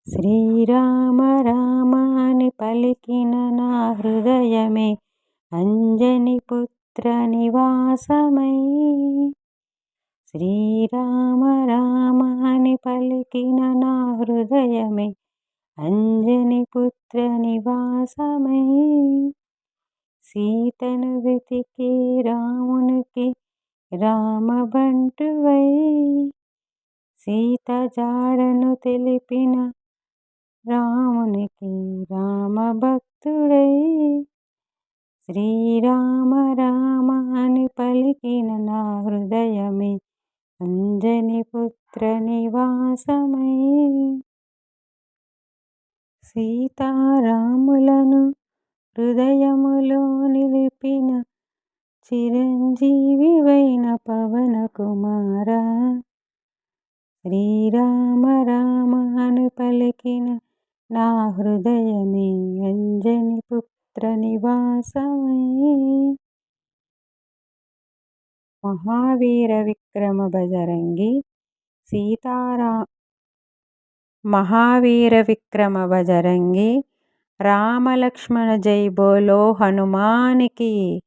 శ్రీరామ రామ అని పలికిన నా హృదయమే అంజని పుత్ర నివాసమై. శ్రీరామ రామ అని పలికిన నా హృదయమే అంజని పుత్ర నివాసమై. సీతను వెతికి రామునికి రామబంటువై, సీత జాడను తెలిపిన రామునికి రామభక్తుడై. శ్రీరామ రామ అని పలికిన నా హృదయమే అంజని పుత్ర నివాసమై. సీతారాములను హృదయములో నిలిపిన చిరంజీవివైన పవన కుమార. శ్రీరామ రామ అని పలికిన నా హృదయమే అంజని పుత్ర నివాసమై. మహావీర విక్రమ బజరంగి మహావీర విక్రమ బజరంగి రామలక్ష్మణ జై బోలో హనుమానికి.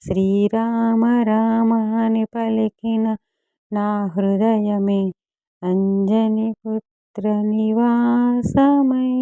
శ్రీరామ రామ అని పలికిన నా హృదయమే అంజని పుత్ర నివాసమై.